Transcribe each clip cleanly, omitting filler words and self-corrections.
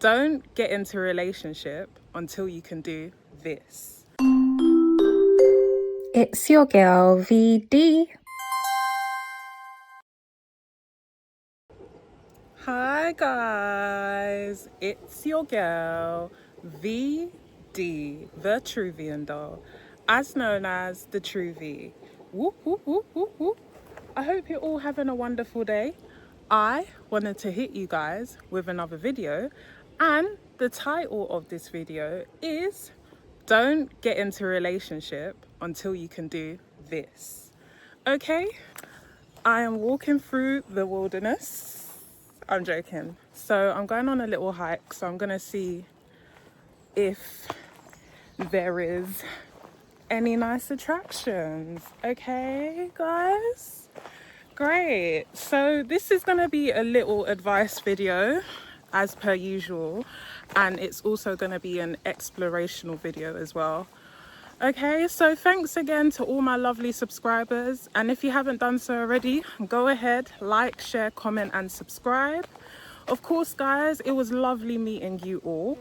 Don't get into a relationship until you can do this. It's your girl, VD. Hi guys, it's your girl, VD, the Truvian doll, as known as the Truvie. Whoop, whoop, whoop, whoop, whoop. I hope you're all having a wonderful day. I wanted to hit you guys with another video, and the title of this video is Don't Get Into a Relationship Until You Can Do This. Okay, I am walking through the wilderness. I'm joking. So I'm going on a little hike, so I'm gonna see if there is any nice attractions. Okay, guys? Great. So this is gonna be a little advice video as per usual, and it's also gonna be an explorational video as well. Okay, so thanks again to all my lovely subscribers, and if you haven't done so already, go ahead, like, share, comment and subscribe. Of course guys, it was lovely meeting you all,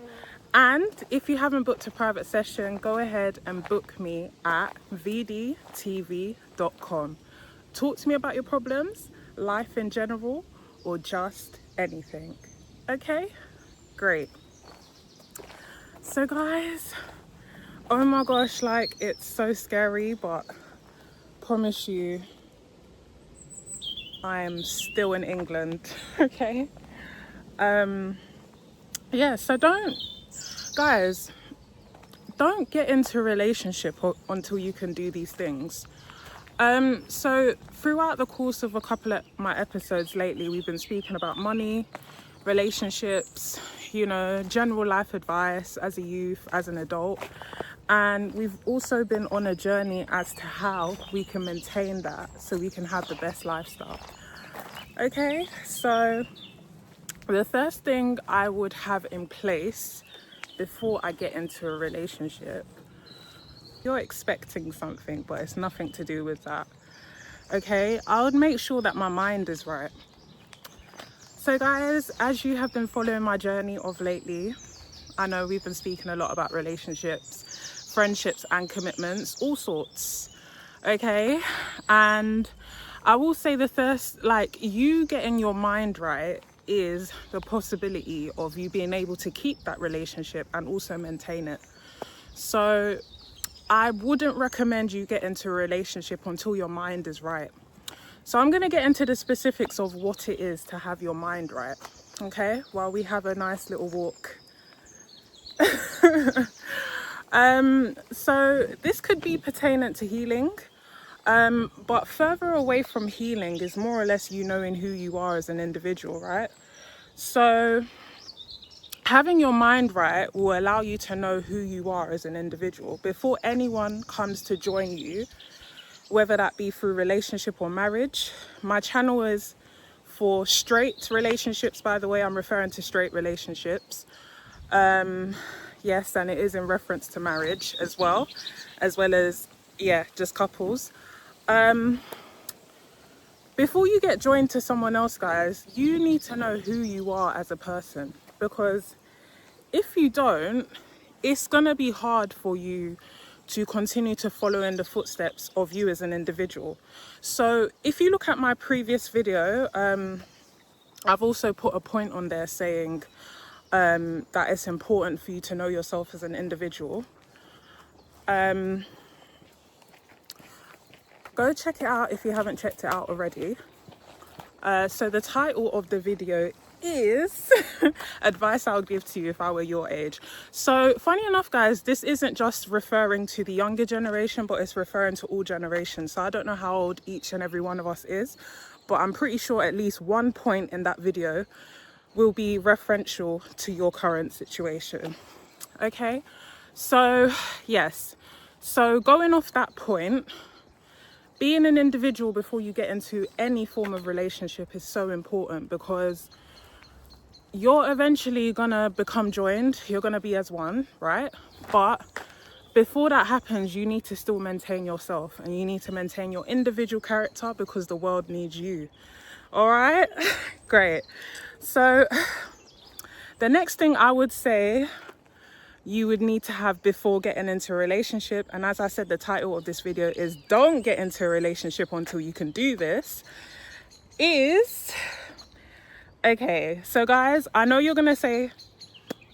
and if you haven't booked a private session, go ahead and book me at vdtv.com. Talk to me about your problems, life in general, or just anything. Okay, great. So guys, oh my gosh, like, it's so scary, but promise you I'm still in England. Okay, yeah, so don't get into a relationship until you can do these things. So throughout the course of a couple of my episodes lately, we've been speaking about money, relationships, you know, general life advice as a youth, as an adult. And we've also been on a journey as to how we can maintain that so we can have the best lifestyle. Okay, so the first thing I would have in place before I get into a relationship, you're expecting something, but it's nothing to do with that. Okay, I would make sure that my mind is right. So guys, as you have been following my journey of lately, I know we've been speaking a lot about relationships, friendships and commitments, all sorts. Okay, and I will say the first, like, you getting your mind right is the possibility of you being able to keep that relationship and also maintain it. So I wouldn't recommend you get into a relationship until your mind is right. So I'm going to get into the specifics of what it is to have your mind right, okay, while we have a nice little walk. So this could be pertinent to healing, but further away from healing is more or less you knowing who you are as an individual, right? So having your mind right will allow you to know who you are as an individual before anyone comes to join you, whether that be through relationship or marriage. My channel is for straight relationships, by the way. I'm referring to straight relationships. Yes, and it is in reference to marriage as well as, yeah, just couples. Before you get joined to someone else, guys, you need to know who you are as a person, because if you don't, it's gonna be hard for you to continue to follow in the footsteps of you as an individual. So if you look at my previous video, I've also put a point on there saying that it's important for you to know yourself as an individual. Go check it out if you haven't checked it out already. So the title of the video is advice I would give to you if I were your age. So funny enough, guys, this isn't just referring to the younger generation, but it's referring to all generations. So I don't know how old each and every one of us is, but I'm pretty sure at least one point in that video will be referential to your current situation. Okay, so yes, so going off that point, being an individual before you get into any form of relationship is so important, because you're eventually gonna become joined, you're gonna be as one, right? But before that happens, you need to still maintain yourself, and you need to maintain your individual character, because the world needs you. All right. Great. So The next thing I would say you would need to have before getting into a relationship, and as I said, the title of this video is don't get into a relationship until you can do this, is, okay, so guys, I know you're gonna say,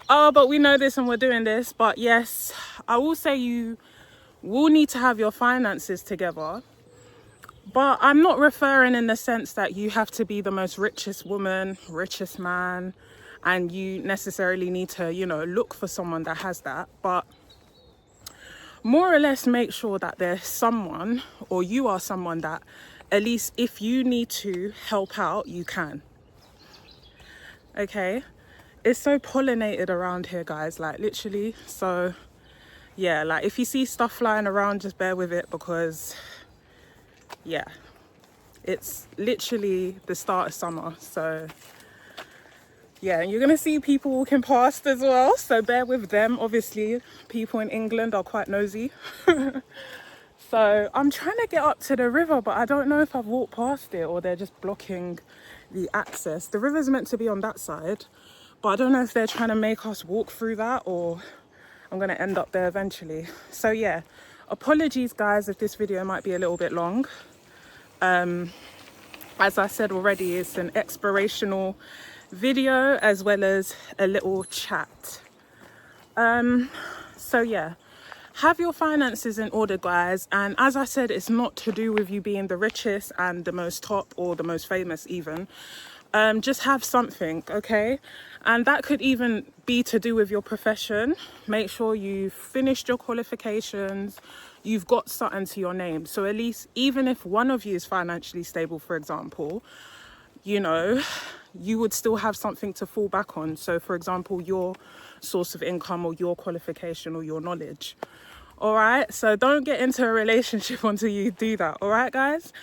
oh, but we know this and we're doing this, but yes, I will say you will need to have your finances together. But I'm not referring in the sense that you have to be the most richest woman, richest man, and you necessarily need to, you know, look for someone that has that. But more or less make sure that there's someone, or you are someone that at least if you need to help out, you can. Okay? It's so pollinated around here, guys, like literally. So yeah, like if you see stuff flying around, just bear with it, because yeah, it's literally the start of summer. So yeah, and you're gonna see people walking past as well, so bear with them. Obviously people in England are quite nosy. So I'm trying to get up to the river, but I don't know if I've walked past it or they're just blocking the access. The river's meant to be on that side, but I don't know if they're trying to make us walk through that or I'm gonna end up there eventually. So yeah, apologies guys if this video might be a little bit long. As I said already, it's an explorational video as well as a little chat. So yeah, have your finances in order, guys. And as I said, it's not to do with you being the richest and the most top or the most famous even. Just have something, okay? And that could even be to do with your profession. Make sure you've finished your qualifications, you've got something to your name. So at least, even if one of you is financially stable, for example, you know, you would still have something to fall back on. So for example, your source of income or your qualification or your knowledge. All right, so don't get into a relationship until you do that. All right, guys?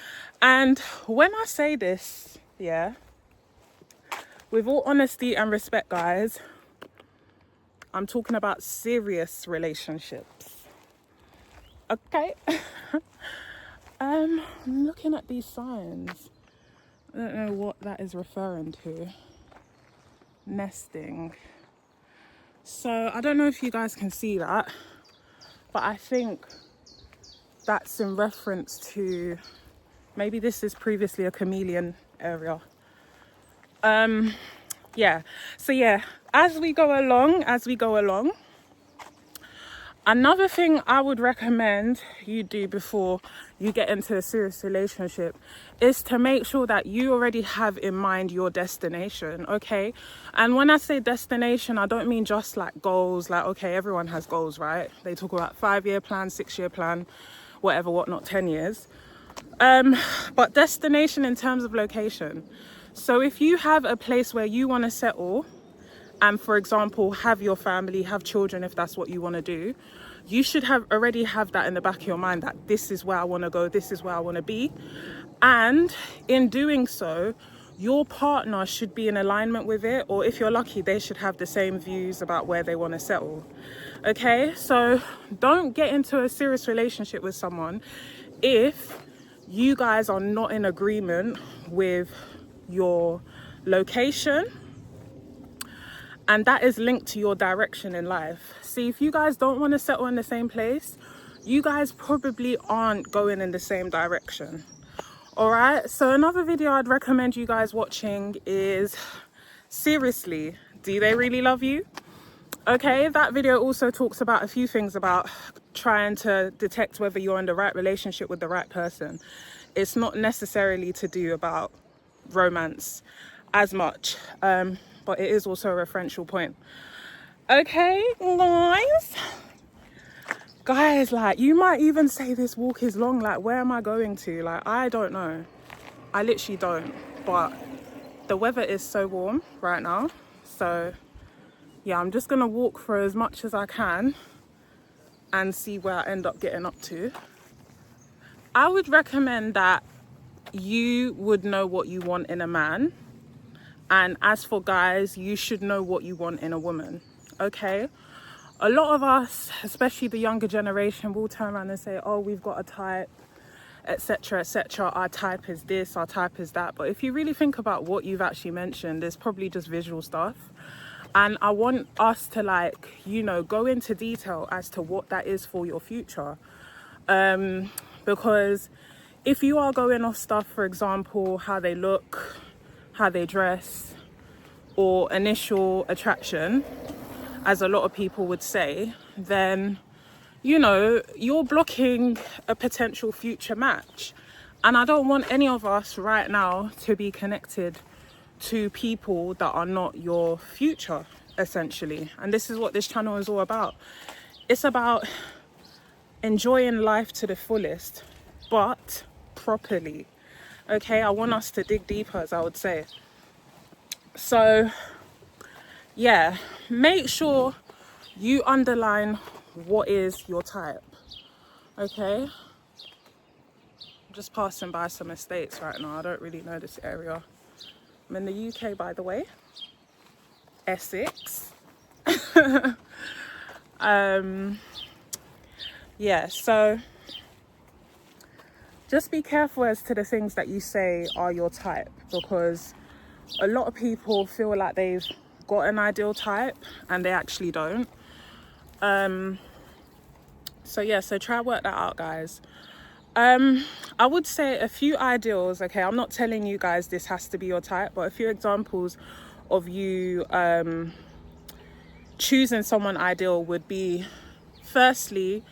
And when I say this, yeah, with all honesty and respect, guys, I'm talking about serious relationships. Okay? I'm looking at these signs. I don't know what that is referring to. Nesting. So I don't know if you guys can see that, but I think that's in reference to, maybe this is previously a chameleon area. Yeah, so yeah, as we go along, another thing I would recommend you do before you get into a serious relationship is to make sure that you already have in mind your destination, okay? And when I say destination, I don't mean just like goals, like, okay, everyone has goals, right? They talk about 5-year plan, 6-year plan, whatever, whatnot, 10 years. But destination in terms of location. So if you have a place where you want to settle and, for example, have your family, have children, if that's what you want to do, you should already have that in the back of your mind, that this is where I want to go, this is where I want to be. And in doing so, your partner should be in alignment with it, or if you're lucky, they should have the same views about where they want to settle. Okay, so don't get into a serious relationship with someone if you guys are not in agreement with your location, and that is linked to your direction in life. See, if you guys don't want to settle in the same place, you guys probably aren't going in the same direction. All right, so another video I'd recommend you guys watching is Seriously, Do They Really Love You? Okay, that video also talks about a few things about trying to detect whether you're in the right relationship with the right person. It's not necessarily to do about romance as much, but it is also a referential point. Okay, guys, like, you might even say this walk is long. Like, where am I going to? Like, I don't know. I literally don't. But the weather is so warm right now, so yeah, I'm just gonna walk for as much as I can and see where I end up getting up to. I would recommend that you would know what you want in a man, and as for guys, you should know what you want in a woman. Okay, a lot of us, especially the younger generation, will turn around and say, oh, we've got a type, etc, etc, our type is this, our type is that. But if you really think about what you've actually mentioned, it's probably just visual stuff. And I want us to like, you know, go into detail as to what that is for your future. Because if you are going off stuff, for example, how they look, how they dress, or initial attraction, as a lot of people would say, then, you know, you're blocking a potential future match. And I don't want any of us right now to be connected to people that are not your future, essentially. And this is what this channel is all about. It's about enjoying life to the fullest, but properly. Okay, I want us to dig deeper, as I would say. So yeah, make sure you underline what is your type. Okay, I'm just passing by some estates right now. I don't really know this area. I'm in the UK, by the way, Essex. Yeah, so just be careful as to the things that you say are your type, because a lot of people feel like they've got an ideal type and they actually don't. So yeah, so try work that out, guys. I would say a few ideals. Okay, I'm not telling you guys this has to be your type, but a few examples of you choosing someone ideal would be, firstly,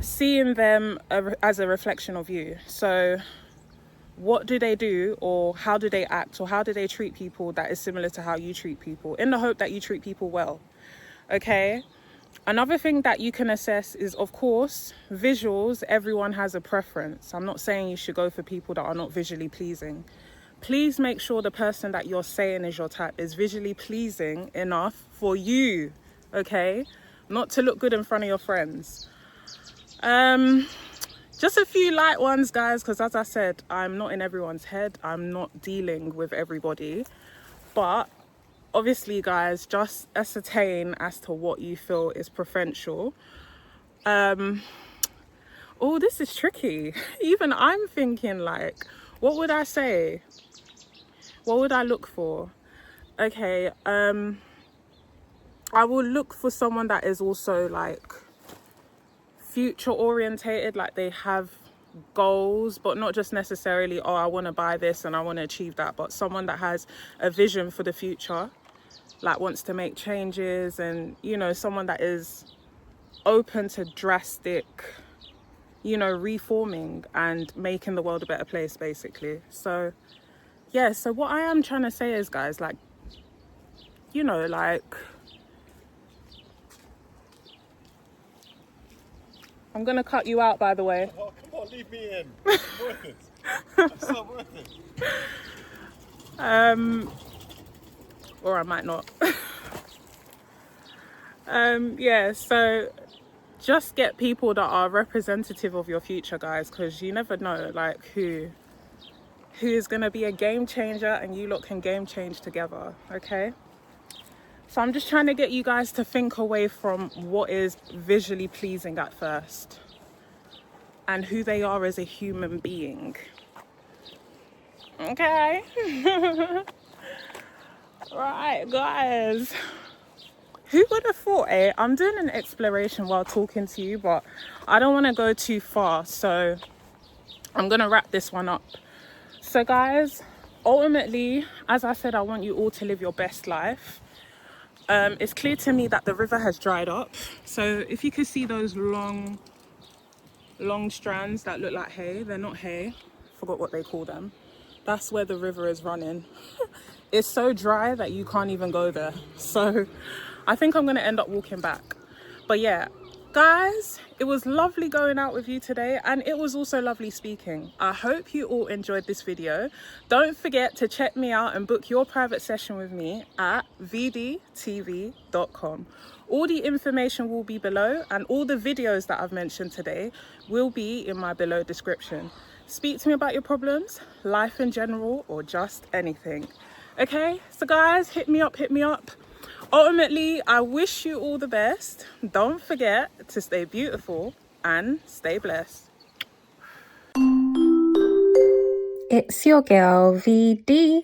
seeing them as a reflection of you. So what do they do, or how do they act, or how do they treat people that is similar to how you treat people, in the hope that you treat people well. Okay, another thing that you can assess is, of course, visuals. Everyone has a preference. I'm not saying you should go for people that are not visually pleasing. Please make sure the person that you're saying is your type is visually pleasing enough for you, okay? Not to look good in front of your friends. Just a few light ones, guys, because as I said, I'm not in everyone's head. I'm not dealing with everybody. But obviously, guys, just ascertain as to what you feel is preferential. Oh, this is tricky. Even I'm thinking, like, what would I say? What would I look for? Okay, I will look for someone that is also like future orientated, like they have goals, but not just necessarily, oh, I want to buy this and I want to achieve that, but someone that has a vision for the future, like wants to make changes, and, you know, someone that is open to drastic, you know, reforming and making the world a better place, basically. So yeah, so what I am trying to say is, guys, like, you know, like, I'm gonna cut you out, by the way. Oh, come on, leave me in. I'm worth it. I'm so worth it. Or I might not. Yeah, so just get people that are representative of your future, guys, because you never know, like, who is gonna be a game changer, and you lot can game change together. Okay, so I'm just trying to get you guys to think away from what is visually pleasing at first and who they are as a human being. Okay. Right, guys, who would have thought, I'm doing an exploration while talking to you, but I don't want to go too far, so I'm gonna wrap this one up. So guys, ultimately, as I said, I want you all to live your best life. It's clear to me that the river has dried up. So if you could see those long strands that look like hay, they're not hay, forgot what they call them. That's where the river is running. It's so dry that you can't even go there. So I think I'm gonna end up walking back. But yeah, guys, it was lovely going out with you today, and it was also lovely speaking. I hope you all enjoyed this video. Don't forget to check me out and book your private session with me at vdtv.com. All the information will be below, and all the videos that I've mentioned today will be in my below description. Speak to me about your problems, life in general, or just anything. Okay, so guys, hit me up. Ultimately, I wish you all the best. Don't forget to stay beautiful and stay blessed. It's your girl, VD.